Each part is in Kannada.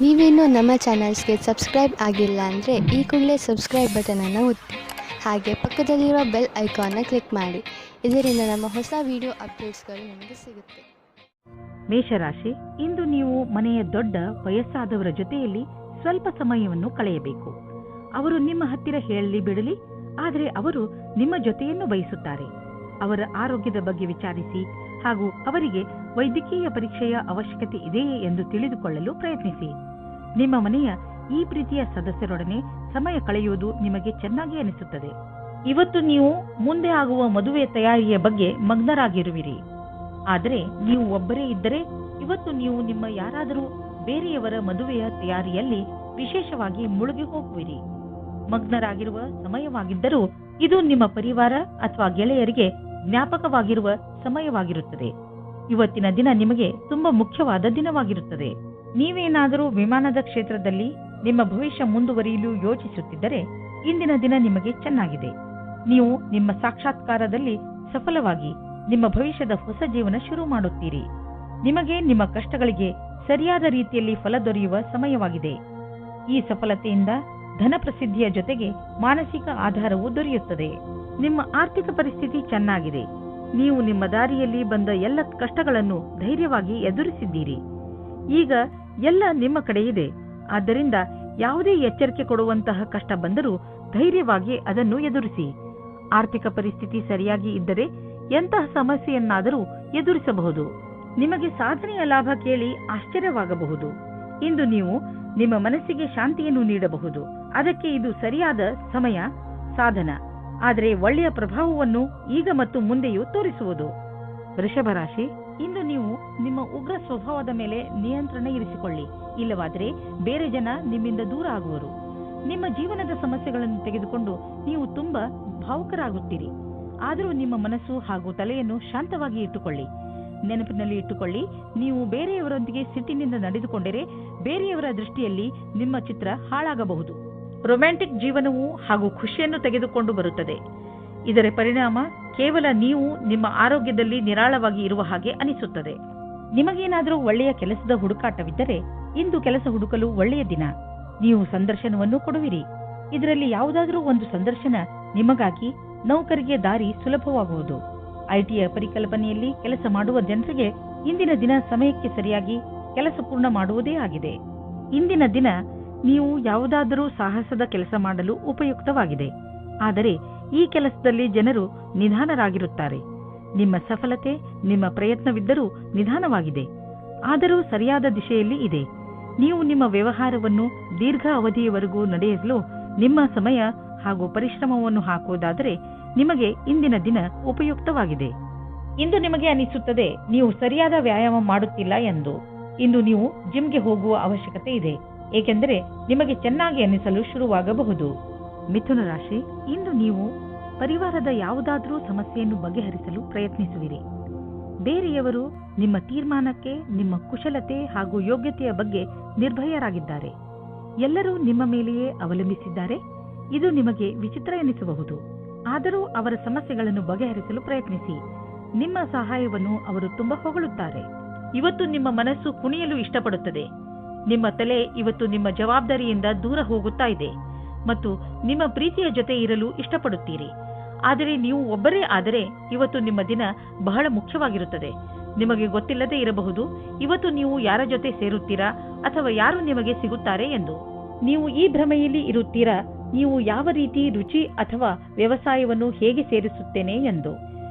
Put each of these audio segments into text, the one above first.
ನೀವೇನೂ ನಮ್ಮ ಚಾನಲ್ಸ್ಗೆ ಸಬ್ಸ್ಕ್ರೈಬ್ ಆಗಿಲ್ಲ ಅಂದರೆ ಈ ಕೂಡಲೇ ಸಬ್ಸ್ಕ್ರೈಬ್ ಬಟನನ್ನು ಒತ್ತಿ ಹಾಗೆ ಪಕ್ಕದಲ್ಲಿರೋ ಬೆಲ್ ಐಕಾನ್ನ ಕ್ಲಿಕ್ ಮಾಡಿ. ಇದರಿಂದ ನಮ್ಮ ಹೊಸ ವಿಡಿಯೋ ಅಪ್ಡೇಟ್ಸ್ಗಳು ನಿಮಗೆ ಸಿಗುತ್ತೆ. ಮೇಷರಾಶಿ, ಇಂದು ನೀವು ಮನೆಯ ದೊಡ್ಡ ವಯಸ್ಸಾದವರ ಜೊತೆಯಲ್ಲಿ ಸ್ವಲ್ಪ ಸಮಯವನ್ನು ಕಳೆಯಬೇಕು. ಅವರು ನಿಮ್ಮ ಹತ್ತಿರ ಹೇಳಲಿ ಬಿಡಲಿ, ಆದರೆ ಅವರು ನಿಮ್ಮ ಜೊತೆಯನ್ನು ಬಯಸುತ್ತಾರೆ. ಅವರ ಆರೋಗ್ಯದ ಬಗ್ಗೆ ವಿಚಾರಿಸಿ ಹಾಗೂ ಅವರಿಗೆ ವೈದ್ಯಕೀಯ ಪರೀಕ್ಷೆಯ ಅವಶ್ಯಕತೆ ಇದೆಯೇ ಎಂದು ತಿಳಿದುಕೊಳ್ಳಲು ಪ್ರಯತ್ನಿಸಿ. ನಿಮ್ಮ ಮನೆಯ ಈ ಪ್ರೀತಿಯ ಸದಸ್ಯರೊಡನೆ ಸಮಯ ಕಳೆಯುವುದು ನಿಮಗೆ ಚೆನ್ನಾಗಿ ಅನಿಸುತ್ತದೆ. ಇವತ್ತು ನೀವು ಮುಂದೆ ಆಗುವ ಮದುವೆ ತಯಾರಿಯ ಬಗ್ಗೆ ಮಗ್ನರಾಗಿರುವಿರಿ. ಆದರೆ ನೀವು ಒಬ್ಬರೇ ಇದ್ದರೆ ಇವತ್ತು ನೀವು ನಿಮ್ಮ ಯಾರಾದರೂ ಬೇರೆಯವರ ಮದುವೆಯ ತಯಾರಿಯಲ್ಲಿ ವಿಶೇಷವಾಗಿ ಮುಳುಗಿ ಹೋಗುವಿರಿ. ಮಗ್ನರಾಗಿರುವ ಸಮಯವಾಗಿದ್ದರೂ ಇದು ನಿಮ್ಮ ಪರಿವಾರ ಅಥವಾ ಗೆಳೆಯರಿಗೆ ಜ್ಞಾಪಕವಾಗಿರುವ ಸಮಯವಾಗಿರುತ್ತದೆ. ಇವತ್ತಿನ ದಿನ ನಿಮಗೆ ತುಂಬಾ ಮುಖ್ಯವಾದ ದಿನವಾಗಿರುತ್ತದೆ. ನೀವೇನಾದರೂ ವಿಮಾನದ ಕ್ಷೇತ್ರದಲ್ಲಿ ನಿಮ್ಮ ಭವಿಷ್ಯ ಮುಂದುವರಿಯಲು ಯೋಚಿಸುತ್ತಿದ್ದರೆ ಇಂದಿನ ದಿನ ನಿಮಗೆ ಚೆನ್ನಾಗಿದೆ. ನೀವು ನಿಮ್ಮ ಸಾಕ್ಷಾತ್ಕಾರದಲ್ಲಿ ಸಫಲವಾಗಿ ನಿಮ್ಮ ಭವಿಷ್ಯದ ಹೊಸ ಜೀವನ ಶುರು ಮಾಡುತ್ತೀರಿ. ನಿಮಗೆ ನಿಮ್ಮ ಕಷ್ಟಗಳಿಗೆ ಸರಿಯಾದ ರೀತಿಯಲ್ಲಿ ಫಲ ದೊರೆಯುವ ಸಮಯವಾಗಿದೆ. ಈ ಸಫಲತೆಯಿಂದ ಧನ ಪ್ರಸಿದ್ಧಿಯ ಜೊತೆಗೆ ಮಾನಸಿಕ ಆಧಾರವೂ ದೊರೆಯುತ್ತದೆ. ನಿಮ್ಮ ಆರ್ಥಿಕ ಪರಿಸ್ಥಿತಿ ಚೆನ್ನಾಗಿದೆ. ನೀವು ನಿಮ್ಮ ದಾರಿಯಲ್ಲಿ ಬಂದ ಎಲ್ಲ ಕಷ್ಟಗಳನ್ನು ಧೈರ್ಯವಾಗಿ ಎದುರಿಸಿದ್ದೀರಿ. ಈಗ ಎಲ್ಲ ನಿಮ್ಮ ಕಡೆ ಇದೆ. ಆದ್ದರಿಂದ ಯಾವುದೇ ಎಚ್ಚರಿಕೆ ಕೊಡುವಂತಹ ಕಷ್ಟ ಬಂದರೂ ಧೈರ್ಯವಾಗಿ ಅದನ್ನು ಎದುರಿಸಿ. ಆರ್ಥಿಕ ಪರಿಸ್ಥಿತಿ ಸರಿಯಾಗಿ ಇದ್ದರೆ ಎಂತಹ ಸಮಸ್ಯೆಯನ್ನಾದರೂ ಎದುರಿಸಬಹುದು. ನಿಮಗೆ ಸಾಧನೆಯ ಲಾಭ ಕೇಳಿ ಆಶ್ಚರ್ಯವಾಗಬಹುದು. ಇಂದು ನೀವು ನಿಮ್ಮ ಮನಸ್ಸಿಗೆ ಶಾಂತಿಯನ್ನು ನೀಡಬಹುದು. ಅದಕ್ಕೆ ಇದು ಸರಿಯಾದ ಸಮಯ ಸಾಧನ. ಆದರೆ ಒಳ್ಳೆಯ ಪ್ರಭಾವವನ್ನು ಈಗ ಮತ್ತು ಮುಂದೆಯೂ ತೋರಿಸುವುದು. ವೃಷಭ ರಾಶಿ, ಇಂದು ನೀವು ನಿಮ್ಮ ಉಗ್ರ ಸ್ವಭಾವದ ಮೇಲೆ ನಿಯಂತ್ರಣ ಇರಿಸಿಕೊಳ್ಳಿ. ಇಲ್ಲವಾದರೆ ಬೇರೆ ಜನ ನಿಮ್ಮಿಂದ ದೂರ ಆಗುವರು. ನಿಮ್ಮ ಜೀವನದ ಸಮಸ್ಯೆಗಳನ್ನು ತೆಗೆದುಕೊಂಡು ನೀವು ತುಂಬಾ ಭಾವುಕರಾಗುತ್ತೀರಿ. ಆದರೂ ನಿಮ್ಮ ಮನಸ್ಸು ಹಾಗೂ ತಲೆಯನ್ನು ಶಾಂತವಾಗಿ ಇಟ್ಟುಕೊಳ್ಳಿ. ನೆನಪಿನಲ್ಲಿ ಇಟ್ಟುಕೊಳ್ಳಿ, ನೀವು ಬೇರೆಯವರೊಂದಿಗೆ ಸಿಟ್ಟಿನಿಂದ ನಡೆದುಕೊಂಡರೆ ಬೇರೆಯವರ ದೃಷ್ಟಿಯಲ್ಲಿ ನಿಮ್ಮ ಚಿತ್ರ ಹಾಳಾಗಬಹುದು. ರೊಮ್ಯಾಂಟಿಕ್ ಜೀವನವು ಹಾಗೂ ಖುಷಿಯನ್ನು ತೆಗೆದುಕೊಂಡು ಬರುತ್ತದೆ. ಇದರ ಪರಿಣಾಮ ಕೇವಲ ನೀವು ನಿಮ್ಮ ಆರೋಗ್ಯದಲ್ಲಿ ನಿರಾಳವಾಗಿ ಇರುವ ಹಾಗೆ ಅನಿಸುತ್ತದೆ. ನಿಮಗೇನಾದರೂ ಒಳ್ಳೆಯ ಕೆಲಸದ ಹುಡುಕಾಟವಿದ್ದರೆ ಇಂದು ಕೆಲಸ ಹುಡುಕಲು ಒಳ್ಳೆಯ ದಿನ. ನೀವು ಸಂದರ್ಶನವನ್ನು ಕೊಡುವಿರಿ. ಇದರಲ್ಲಿ ಯಾವುದಾದರೂ ಒಂದು ಸಂದರ್ಶನ ನಿಮಗಾಗಿ ನೌಕರಿಗೆ ದಾರಿ ಸುಲಭವಾಗುವುದು. ಐಟಿಯ ಪರಿಕಲ್ಪನೆಯಲ್ಲಿ ಕೆಲಸ ಮಾಡುವ ಜನರಿಗೆ ಇಂದಿನ ದಿನ ಸಮಯಕ್ಕೆ ಸರಿಯಾಗಿ ಕೆಲಸ ಪೂರ್ಣ ಮಾಡುವುದೇ ಆಗಿದೆ. ಇಂದಿನ ದಿನ ನೀವು ಯಾವುದಾದರೂ ಸಾಹಸದ ಕೆಲಸ ಮಾಡಲು ಉಪಯುಕ್ತವಾಗಿದೆ. ಆದರೆ ಈ ಕೆಲಸದಲ್ಲಿ ಜನರು ನಿಧಾನರಾಗಿರುತ್ತಾರೆ. ನಿಮ್ಮ ಸಫಲತೆ ನಿಮ್ಮ ಪ್ರಯತ್ನವಿದ್ದರೂ ನಿಧಾನವಾಗಿದೆ, ಆದರೂ ಸರಿಯಾದ ದಿಶೆಯಲ್ಲಿ ಇದೆ. ನೀವು ನಿಮ್ಮ ವ್ಯವಹಾರವನ್ನು ದೀರ್ಘ ಅವಧಿಯವರೆಗೂ ನಡೆಯಲು ನಿಮ್ಮ ಸಮಯ ಹಾಗೂ ಪರಿಶ್ರಮವನ್ನು ಹಾಕುವುದಾದರೆ ನಿಮಗೆ ಇಂದಿನ ದಿನ ಉಪಯುಕ್ತವಾಗಿದೆ. ಇಂದು ನಿಮಗೆ ಅನಿಸುತ್ತದೆ ನೀವು ಸರಿಯಾದ ವ್ಯಾಯಾಮ ಮಾಡುತ್ತಿಲ್ಲ ಎಂದು. ಇಂದು ನೀವು ಜಿಮ್ಗೆ ಹೋಗುವ ಅವಶ್ಯಕತೆ ಇದೆ, ಏಕೆಂದರೆ ನಿಮಗೆ ಚೆನ್ನಾಗಿ ಅನಿಸಲು ಶುರುವಾಗಬಹುದು. ಮಿಥುನ ರಾಶಿ, ಇಂದು ನೀವು ಪರಿವಾರದ ಯಾವುದಾದರೂ ಸಮಸ್ಯೆಯನ್ನು ಬಗೆಹರಿಸಲು ಪ್ರಯತ್ನಿಸುವಿರಿ. ಬೇರೆಯವರು ನಿಮ್ಮ ತೀರ್ಮಾನಕ್ಕೆ ನಿಮ್ಮ ಕುಶಲತೆ ಹಾಗೂ ಯೋಗ್ಯತೆಯ ಬಗ್ಗೆ ನಿರ್ಭಯರಾಗಿದ್ದಾರೆ. ಎಲ್ಲರೂ ನಿಮ್ಮ ಮೇಲೆಯೇ ಅವಲಂಬಿಸಿದ್ದಾರೆ. ಇದು ನಿಮಗೆ ವಿಚಿತ್ರ ಎನಿಸಬಹುದು, ಆದರೂ ಅವರ ಸಮಸ್ಯೆಗಳನ್ನು ಬಗೆಹರಿಸಲು ಪ್ರಯತ್ನಿಸಿ. ನಿಮ್ಮ ಸಹಾಯವನ್ನು ಅವರು ತುಂಬಾ ಹೊಗಳುತ್ತಾರೆ. ಇವತ್ತು ನಿಮ್ಮ ಮನಸ್ಸು ಕುಣಿಯಲು ಇಷ್ಟಪಡುತ್ತದೆ. ನಿಮ್ಮ ತಲೆ ಇವತ್ತು ನಿಮ್ಮ ಜವಾಬ್ದಾರಿಯಿಂದ ದೂರ ಹೋಗುತ್ತಾ ಇದೆ ಮತ್ತು ನಿಮ್ಮ ಪ್ರೀತಿಯ ಜೊತೆ ಇರಲು ಇಷ್ಟಪಡುತ್ತೀರಿ. ಆದರೆ ನೀವು ಒಬ್ಬರೇ ಆದರೆ ಇವತ್ತು ನಿಮ್ಮ ದಿನ ಬಹಳ ಮುಖ್ಯವಾಗಿರುತ್ತದೆ. ನಿಮಗೆ ಗೊತ್ತಿಲ್ಲದೆ ಇರಬಹುದು ಇವತ್ತು ನೀವು ಯಾರ ಜೊತೆ ಸೇರುತ್ತೀರಾ ಅಥವಾ ಯಾರು ನಿಮಗೆ ಸಿಗುತ್ತಾರೆ ಎಂದು. ನೀವು ಈ ಭ್ರಮೆಯಲ್ಲಿ ಇರುತ್ತೀರಾ, ನೀವು ಯಾವ ರೀತಿ ರುಚಿ ಅಥವಾ ವ್ಯವಸಾಯವನ್ನು ಹೇಗೆ ಸೇರಿಸುತ್ತೇನೆ ಎಂದು.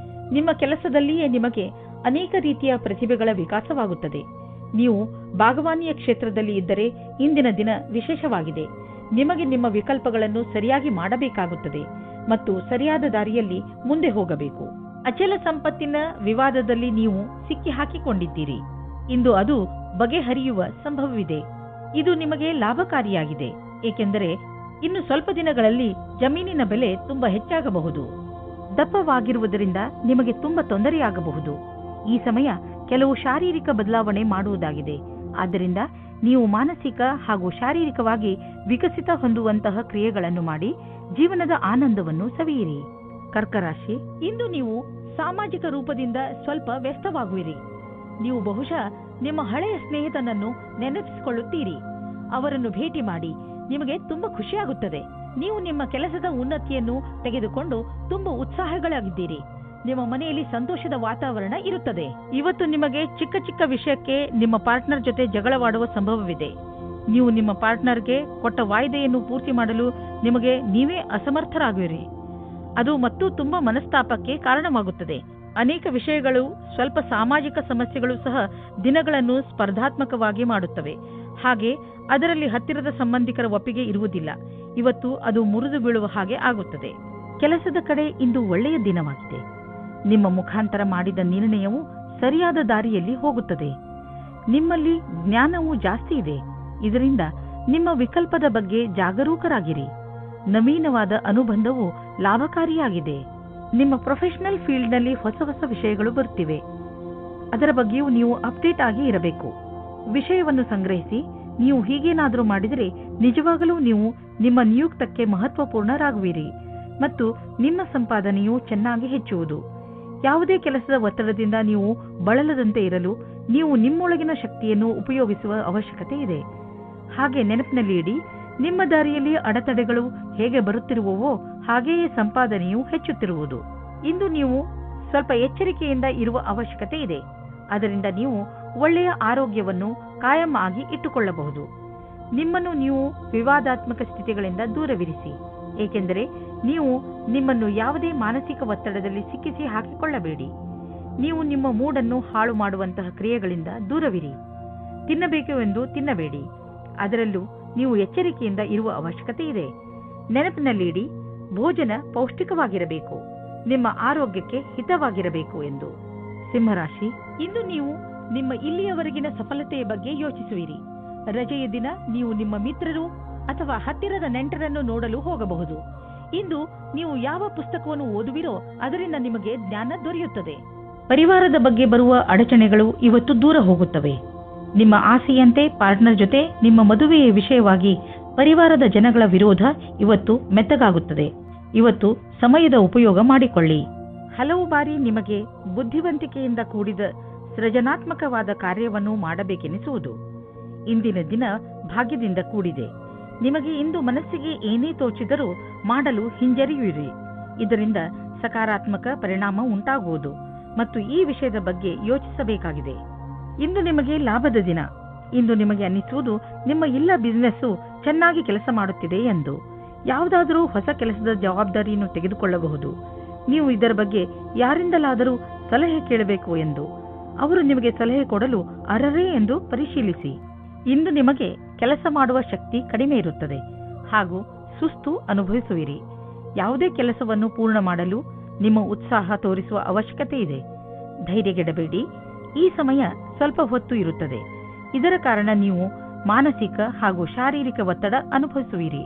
ನಿಮ್ಮ ಕೆಲಸದಲ್ಲಿಯೇ ನಿಮಗೆ ಅನೇಕ ರೀತಿಯ ಪ್ರತಿಭೆಗಳ ವಿಕಾಸವಾಗುತ್ತದೆ. ನೀವು ಬಾಗವಾನಿಯ ಕ್ಷೇತ್ರದಲ್ಲಿ ಇದ್ದರೆ ಇಂದಿನ ದಿನ ವಿಶೇಷವಾಗಿದೆ. ನಿಮಗೆ ನಿಮ್ಮ ವಿಕಲ್ಪಗಳನ್ನು ಸರಿಯಾಗಿ ಮಾಡಬೇಕಾಗುತ್ತದೆ ಮತ್ತು ಸರಿಯಾದ ದಾರಿಯಲ್ಲಿ ಮುಂದೆ ಹೋಗಬೇಕು. ಅಚಲ ಸಂಪತ್ತಿನ ವಿವಾದದಲ್ಲಿ ನೀವು ಸಿಕ್ಕಿ ಹಾಕಿಕೊಂಡಿದ್ದೀರಿ. ಇಂದು ಅದು ಬಗೆಹರಿಯುವ ಸಂಭವವಿದೆ. ಇದು ನಿಮಗೆ ಲಾಭಕಾರಿಯಾಗಿದೆ, ಏಕೆಂದರೆ ಇನ್ನು ಸ್ವಲ್ಪ ದಿನಗಳಲ್ಲಿ ಜಮೀನಿನ ಬೆಲೆ ತುಂಬಾ ಹೆಚ್ಚಾಗಬಹುದು. ದಪ್ಪವಾಗಿರುವುದರಿಂದ ನಿಮಗೆ ತುಂಬಾ ತೊಂದರೆಯಾಗಬಹುದು. ಈ ಸಮಯ ಕೆಲವು ಶಾರೀರಿಕ ಬದಲಾವಣೆ ಮಾಡುವುದಾಗಿದೆ. ಆದ್ದರಿಂದ ನೀವು ಮಾನಸಿಕ ಹಾಗೂ ಶಾರೀರಿಕವಾಗಿ ವಿಕಸಿತ ಹೊಂದುವಂತಹ ಕ್ರಿಯೆಗಳನ್ನು ಮಾಡಿ ಜೀವನದ ಆನಂದವನ್ನು ಸವಿಯಿರಿ. ಕರ್ಕರಾಶಿ, ಇಂದು ನೀವು ಸಾಮಾಜಿಕ ರೂಪದಿಂದ ಸ್ವಲ್ಪ ವ್ಯಸ್ತವಾಗುವಿರಿ. ನೀವು ಬಹುಶಃ ನಿಮ್ಮ ಹಳೆಯ ಸ್ನೇಹಿತನನ್ನು ನೆನಪಿಸಿಕೊಳ್ಳುತ್ತೀರಿ. ಅವರನ್ನು ಭೇಟಿ ಮಾಡಿ. ನಿಮಗೆ ತುಂಬಾ ಖುಷಿಯಾಗುತ್ತದೆ. ನೀವು ನಿಮ್ಮ ಕೆಲಸದ ಉನ್ನತಿಯನ್ನು ತೆಗೆದುಕೊಂಡು ತುಂಬಾ ಉತ್ಸಾಹಗಳಾಗಿದ್ದೀರಿ. ನಿಮ್ಮ ಮನೆಯಲ್ಲಿ ಸಂತೋಷದ ವಾತಾವರಣ ಇರುತ್ತದೆ. ಇವತ್ತು ನಿಮಗೆ ಚಿಕ್ಕ ಚಿಕ್ಕ ವಿಷಯಕ್ಕೆ ನಿಮ್ಮ ಪಾರ್ಟ್ನರ್ ಜೊತೆ ಜಗಳವಾಡುವ ಸಂಭವವಿದೆ. ನೀವು ನಿಮ್ಮ ಪಾರ್ಟ್ನರ್ಗೆ ಕೊಟ್ಟ ವಾಯ್ದೆಯನ್ನು ಪೂರ್ತಿ ಮಾಡಲು ನಿಮಗೆ ನೀವೇ ಅಸಮರ್ಥರಾಗುವಿರಿ. ಅದು ಮತ್ತು ತುಂಬಾ ಮನಸ್ತಾಪಕ್ಕೆ ಕಾರಣವಾಗುತ್ತದೆ. ಅನೇಕ ವಿಷಯಗಳು, ಸ್ವಲ್ಪ ಸಾಮಾಜಿಕ ಸಮಸ್ಯೆಗಳು ಸಹ ದಿನಗಳನ್ನು ಸ್ಪರ್ಧಾತ್ಮಕವಾಗಿ ಮಾಡುತ್ತವೆ. ಹಾಗೆ ಅದರಲ್ಲಿ ಹತ್ತಿರದ ಸಂಬಂಧಿಕರ ಒಪ್ಪಿಗೆ ಇರುವುದಿಲ್ಲ. ಇವತ್ತು ಅದು ಮುರಿದು ಬೀಳುವ ಹಾಗೆ ಆಗುತ್ತದೆ. ಕೆಲಸದ ಕಡೆ ಇಂದು ಒಳ್ಳೆಯ ದಿನವಾಗಿದೆ. ನಿಮ್ಮ ಮುಖಾಂತರ ಮಾಡಿದ ನಿರ್ಣಯವು ಸರಿಯಾದ ದಾರಿಯಲ್ಲಿ ಹೋಗುತ್ತದೆ. ನಿಮ್ಮಲ್ಲಿ ಜ್ಞಾನವೂ ಜಾಸ್ತಿ ಇದೆ. ಇದರಿಂದ ನಿಮ್ಮ ವಿಕಲ್ಪದ ಬಗ್ಗೆ ಜಾಗರೂಕರಾಗಿರಿ. ನವೀನವಾದ ಅನುಬಂಧವು ಲಾಭಕಾರಿಯಾಗಿದೆ. ನಿಮ್ಮ ಪ್ರೊಫೆಷನಲ್ ಫೀಲ್ಡ್ನಲ್ಲಿ ಹೊಸ ಹೊಸ ವಿಷಯಗಳು ಬರುತ್ತಿವೆ. ಅದರ ಬಗ್ಗೆಯೂ ನೀವು ಅಪ್ಡೇಟ್ ಆಗಿ ಇರಬೇಕು. ವಿಷಯವನ್ನು ಸಂಗ್ರಹಿಸಿ. ನೀವು ಹೀಗೇನಾದರೂ ಮಾಡಿದರೆ ನಿಜವಾಗಲೂ ನೀವು ನಿಮ್ಮ ನಿಯುಕ್ತಕ್ಕೆ ಮಹತ್ವಪೂರ್ಣರಾಗುವಿರಿ ಮತ್ತು ನಿಮ್ಮ ಸಂಪಾದನೆಯು ಚೆನ್ನಾಗಿ ಹೆಚ್ಚುವುದು. ಯಾವುದೇ ಕೆಲಸದ ಒತ್ತಡದಿಂದ ನೀವು ಬಳಲದಂತೆ ಇರಲು ನೀವು ನಿಮ್ಮೊಳಗಿನ ಶಕ್ತಿಯನ್ನು ಉಪಯೋಗಿಸುವ ಅವಶ್ಯಕತೆ ಇದೆ. ಹಾಗೆ ನೆನಪಿನಲ್ಲಿ ಇಡಿ, ನಿಮ್ಮ ದಾರಿಯಲ್ಲಿ ಅಡೆತಡೆಗಳು ಹೇಗೆ ಬರುತ್ತಿರುವವೋ ಹಾಗೆಯೇ ಸಂಪಾದನೆಯು ಹೆಚ್ಚುತ್ತಿರುವುದು. ಇಂದು ನೀವು ಸ್ವಲ್ಪ ಎಚ್ಚರಿಕೆಯಿಂದ ಇರುವ ಅವಶ್ಯಕತೆ ಇದೆ. ಅದರಿಂದ ನೀವು ಒಳ್ಳೆಯ ಆರೋಗ್ಯವನ್ನು ಕಾಯಂ ಆಗಿ ಇಟ್ಟುಕೊಳ್ಳಬಹುದು. ನಿಮ್ಮನ್ನು ನೀವು ವಿವಾದಾತ್ಮಕ ಸ್ಥಿತಿಗಳಿಂದ ದೂರವಿರಿಸಿ, ಏಕೆಂದರೆ ನೀವು ನಿಮ್ಮನ್ನು ಯಾವುದೇ ಮಾನಸಿಕ ಒತ್ತಡದಲ್ಲಿ ಸಿಕ್ಕಿಸಿ ಹಾಕಿಕೊಳ್ಳಬೇಡಿ. ನೀವು ನಿಮ್ಮ ಮೂಡನ್ನು ಹಾಳು ಮಾಡುವಂತಹ ಕ್ರಿಯೆಗಳಿಂದ ದೂರವಿರಿ. ತಿನ್ನಬೇಕು ಎಂದು ತಿನ್ನಬೇಡಿ. ಅದರಲ್ಲೂ ನೀವು ಎಚ್ಚರಿಕೆಯಿಂದ ಇರುವ ಅವಶ್ಯಕತೆ ಇದೆ. ನೆನಪಿನಲ್ಲಿಡಿ, ಭೋಜನ ಪೌಷ್ಟಿಕವಾಗಿರಬೇಕು, ನಿಮ್ಮ ಆರೋಗ್ಯಕ್ಕೆ ಹಿತವಾಗಿರಬೇಕು ಎಂದು. ಸಿಂಹರಾಶಿ, ಇಂದು ನೀವು ನಿಮ್ಮ ಇಲ್ಲಿಯವರೆಗಿನ ಸಫಲತೆಯ ಬಗ್ಗೆ ಯೋಚಿಸುವಿರಿ. ರಜೆಯ ದಿನ ನೀವು ನಿಮ್ಮ ಮಿತ್ರರು ಅಥವಾ ಹತ್ತಿರದ ನೆಂಟರನ್ನು ನೋಡಲು ಹೋಗಬಹುದು. ಇಂದು ನೀವು ಯಾವ ಪುಸ್ತಕವನ್ನು ಓದುವಿರೋ ಅದರಿಂದ ನಿಮಗೆ ಜ್ಞಾನ ದೊರೆಯುತ್ತದೆ. ಪರಿವಾರದ ಬಗ್ಗೆ ಬರುವ ಅಡಚಣೆಗಳು ಇವತ್ತು ದೂರ ಹೋಗುತ್ತವೆ. ನಿಮ್ಮ ಆಸೆಯಂತೆ ಪಾರ್ಟ್ನರ್ ಜೊತೆ ನಿಮ್ಮ ಮದುವೆಯ ವಿಷಯವಾಗಿ ಪರಿವಾರದ ಜನಗಳ ವಿರೋಧ ಇವತ್ತು ಮೆತ್ತಗಾಗುತ್ತದೆ. ಇವತ್ತು ಸಮಯದ ಉಪಯೋಗ ಮಾಡಿಕೊಳ್ಳಿ. ಹಲವು ಬಾರಿ ನಿಮಗೆ ಬುದ್ಧಿವಂತಿಕೆಯಿಂದ ಕೂಡಿದ ಸೃಜನಾತ್ಮಕವಾದ ಕಾರ್ಯವನ್ನು ಮಾಡಬೇಕೆನಿಸುವುದು. ಇಂದಿನ ದಿನ ಭಾಗ್ಯದಿಂದ ಕೂಡಿದೆ. ನಿಮಗೆ ಇಂದು ಮನಸ್ಸಿಗೆ ಏನೇ ತೋಚಿದರೂ ಮಾಡಲು ಹಿಂಜರಿಯುವಿರಿ. ಇದರಿಂದ ಸಕಾರಾತ್ಮಕ ಪರಿಣಾಮ ಉಂಟಾಗುವುದು ಮತ್ತು ಈ ವಿಷಯದ ಬಗ್ಗೆ ಯೋಚಿಸಬೇಕಾಗಿದೆ. ಇಂದು ನಿಮಗೆ ಲಾಭದ ದಿನ. ಇಂದು ನಿಮಗೆ ಅನ್ನಿಸುವುದು ನಿಮ್ಮ ಎಲ್ಲ ಬಿಸಿನೆಸ್ಸು ಚೆನ್ನಾಗಿ ಕೆಲಸ ಮಾಡುತ್ತಿದೆ ಎಂದು. ಯಾವುದಾದರೂ ಹೊಸ ಕೆಲಸದ ಜವಾಬ್ದಾರಿಯನ್ನು ತೆಗೆದುಕೊಳ್ಳಬಹುದು. ನೀವು ಇದರ ಬಗ್ಗೆ ಯಾರಿಂದಲಾದರೂ ಸಲಹೆ ಕೇಳಬೇಕು ಎಂದು. ಅವರು ನಿಮಗೆ ಸಲಹೆ ಕೊಡಲು ಅರ್ಹರೇ ಎಂದು ಪರಿಶೀಲಿಸಿ. ಇಂದು ನಿಮಗೆ ಕೆಲಸ ಮಾಡುವ ಶಕ್ತಿ ಕಡಿಮೆ ಇರುತ್ತದೆ ಹಾಗೂ ಸುಸ್ತು ಅನುಭವಿಸುವಿರಿ. ಯಾವುದೇ ಕೆಲಸವನ್ನು ಪೂರ್ಣ ಮಾಡಲು ನಿಮ್ಮ ಉತ್ಸಾಹ ತೋರಿಸುವ ಅವಶ್ಯಕತೆ ಇದೆ. ಧೈರ್ಯಗೆಡಬೇಡಿ. ಈ ಸಮಯ ಸ್ವಲ್ಪ ಹೊತ್ತು ಇರುತ್ತದೆ. ಇದರ ಕಾರಣ ನೀವು ಮಾನಸಿಕ ಹಾಗೂ ಶಾರೀರಿಕ ಒತ್ತಡ ಅನುಭವಿಸುವಿರಿ.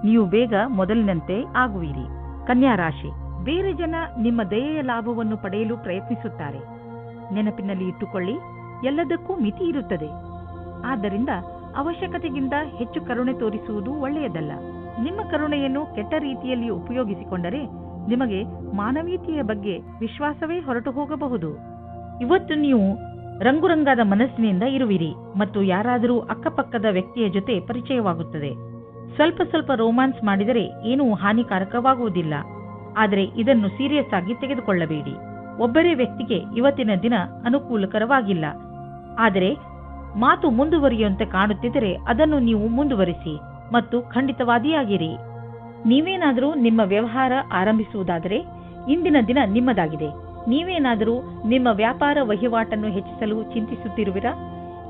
ನೀವು ಬೇಗ ಮೊದಲಿನಂತೆ ಆಗುವಿರಿ. ಕನ್ಯಾ ರಾಶಿ, ಬೇರೆ ಜನ ನಿಮ್ಮ ದಯೆಯ ಲಾಭವನ್ನು ಪಡೆಯಲು ಪ್ರಯತ್ನಿಸುತ್ತಾರೆ. ನೆನಪಿನಲ್ಲಿ ಇಟ್ಟುಕೊಳ್ಳಿ, ಎಲ್ಲದಕ್ಕೂ ಮಿತಿ ಇರುತ್ತದೆ. ಆದ್ದರಿಂದ ಅವಶ್ಯಕತೆಗಿಂತ ಹೆಚ್ಚು ಕರುಣೆ ತೋರಿಸುವುದು ಒಳ್ಳೆಯದಲ್ಲ. ನಿಮ್ಮ ಕರುಣೆಯನ್ನು ಕೆಟ್ಟ ರೀತಿಯಲ್ಲಿ ಉಪಯೋಗಿಸಿಕೊಂಡರೆ ನಿಮಗೆ ಮಾನವೀಯತೆಯ ಬಗ್ಗೆ ವಿಶ್ವಾಸವೇ ಹೊರಟು ಹೋಗಬಹುದು. ಇವತ್ತು ನೀವು ರಂಗುರಂಗಾದ ಮನಸ್ಸಿನಿಂದ ಇರುವಿರಿ ಮತ್ತು ಯಾರಾದರೂ ಅಕ್ಕಪಕ್ಕದ ವ್ಯಕ್ತಿಯ ಜೊತೆ ಪರಿಚಯವಾಗುತ್ತದೆ. ಸ್ವಲ್ಪ ಸ್ವಲ್ಪ ರೋಮಾನ್ಸ್ ಮಾಡಿದರೆ ಏನೂ ಹಾನಿಕಾರಕವಾಗುವುದಿಲ್ಲ. ಆದರೆ ಇದನ್ನು ಸೀರಿಯಸ್ ಆಗಿ ತೆಗೆದುಕೊಳ್ಳಬೇಡಿ. ಒಬ್ಬರೇ ವ್ಯಕ್ತಿಗೆ ಇವತ್ತಿನ ದಿನ ಅನುಕೂಲಕರವಾಗಿಲ್ಲ. ಆದರೆ ಮಾತು ಮುಂದುವರಿಯುವಂತೆ ಕಾಣುತ್ತಿದ್ದರೆ ಅದನ್ನು ನೀವು ಮುಂದುವರಿಸಿ ಮತ್ತು ಖಂಡಿತವಾದಿಯಾಗಿರಿ. ನೀವೇನಾದರೂ ನಿಮ್ಮ ವ್ಯವಹಾರ ಆರಂಭಿಸುವುದಾದರೆ ಇಂದಿನ ದಿನ ನಿಮ್ಮದಾಗಿದೆ. ನೀವೇನಾದರೂ ನಿಮ್ಮ ವ್ಯಾಪಾರ ವಹಿವಾಟನ್ನು ಹೆಚ್ಚಿಸಲು ಚಿಂತಿಸುತ್ತಿರುವಿರಾ?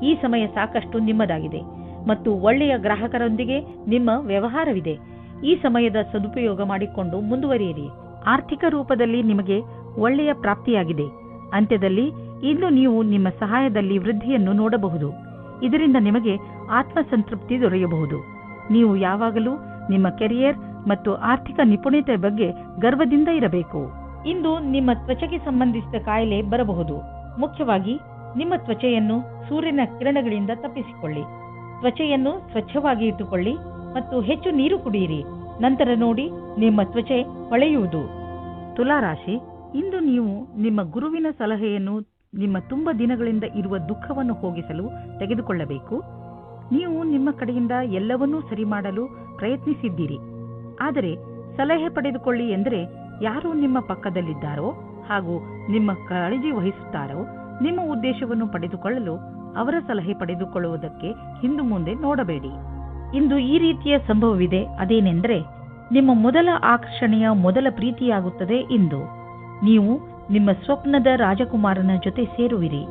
ಈ ಸಮಯ ಸಾಕಷ್ಟು ನಿಮ್ಮದಾಗಿದೆ ಮತ್ತು ಒಳ್ಳೆಯ ಗ್ರಾಹಕರೊಂದಿಗೆ ನಿಮ್ಮ ವ್ಯವಹಾರವಿದೆ. ಈ ಸಮಯದ ಸದುಪಯೋಗ ಮಾಡಿಕೊಂಡು ಮುಂದುವರಿಯಿರಿ. ಆರ್ಥಿಕ ರೂಪದಲ್ಲಿ ನಿಮಗೆ ಒಳ್ಳೆಯ ಪ್ರಾಪ್ತಿಯಾಗಿದೆ. ಅಂತ್ಯದಲ್ಲಿ ಇಂದು ನೀವು ನಿಮ್ಮ ಸಹಾಯದಲ್ಲಿ ವೃದ್ಧಿಯನ್ನು ನೋಡಬಹುದು. ಇದರಿಂದ ನಿಮಗೆ ಆತ್ಮಸಂತೃಪ್ತಿ ದೊರೆಯಬಹುದು. ನೀವು ಯಾವಾಗಲೂ ನಿಮ್ಮ ಕೆರಿಯರ್ ಮತ್ತು ಆರ್ಥಿಕ ನಿಪುಣತೆ ಬಗ್ಗೆ ಗರ್ವದಿಂದ ಇರಬೇಕು. ಇಂದು ನಿಮ್ಮ ತ್ವಚೆಗೆ ಸಂಬಂಧಿಸಿದ ಕಾಯಿಲೆ ಬರಬಹುದು. ಮುಖ್ಯವಾಗಿ ನಿಮ್ಮ ತ್ವಚೆಯನ್ನು ಸೂರ್ಯನ ಕಿರಣಗಳಿಂದ ತಪ್ಪಿಸಿಕೊಳ್ಳಿ. ತ್ವಚೆಯನ್ನು ಸ್ವಚ್ಛವಾಗಿ ಇಟ್ಟುಕೊಳ್ಳಿ ಮತ್ತು ಹೆಚ್ಚು ನೀರು ಕುಡಿಯಿರಿ. ನಂತರ ನೋಡಿ ನಿಮ್ಮ ತ್ವಚೆ ಹೊಳೆಯುವುದು. ತುಲಾರಾಶಿ, ಇಂದು ನೀವು ನಿಮ್ಮ ಗುರುವಿನ ಸಲಹೆಯನ್ನು ನಿಮ್ಮ ತುಂಬ ದಿನಗಳಿಂದ ಇರುವ ದುಃಖವನ್ನು ಹೋಗಿಸಲು ತೆಗೆದುಕೊಳ್ಳಬೇಕು. ನೀವು ನಿಮ್ಮ ನಿಮ್ಮ ಕಡೆಯಿಂದ ಎಲ್ಲವನ್ನೂ ಸರಿ ಮಾಡಲು ಪ್ರಯತ್ನಿಸಿದ್ದೀರಿ. ಆದರೆ ಸಲಹೆ ಪಡೆದುಕೊಳ್ಳಿ ಎಂದರೆ ಯಾರು ನಿಮ್ಮ ಪಕ್ಕದಲ್ಲಿದ್ದಾರೋ ಹಾಗೂ ನಿಮ್ಮ ಕಾಳಜಿ ವಹಿಸುತ್ತಾರೋ ನಿಮ್ಮ ಉದ್ದೇಶವನ್ನು ಪಡೆದುಕೊಳ್ಳಲು ಅವರ ಸಲಹೆ ಪಡೆದುಕೊಳ್ಳುವುದಕ್ಕೆ ಹಿಂದು ಮುಂದೆ ನೋಡಬೇಡಿ. ಇಂದು ಈ ರೀತಿಯ ಸಂಭವವಿದೆ. ಅದೇನೆಂದರೆ ನಿಮ್ಮ ಮೊದಲ ಆಕರ್ಷಣೆಯ ಮೊದಲ ಪ್ರೀತಿಯಾಗುತ್ತದೆ. ಇಂದು ನೀವು ನಿಮ್ಮ ಸ್ವಪ್ನದ ರಾಜಕುಮಾರನ ಜೊತೆ ಸೇರುವಿರಿ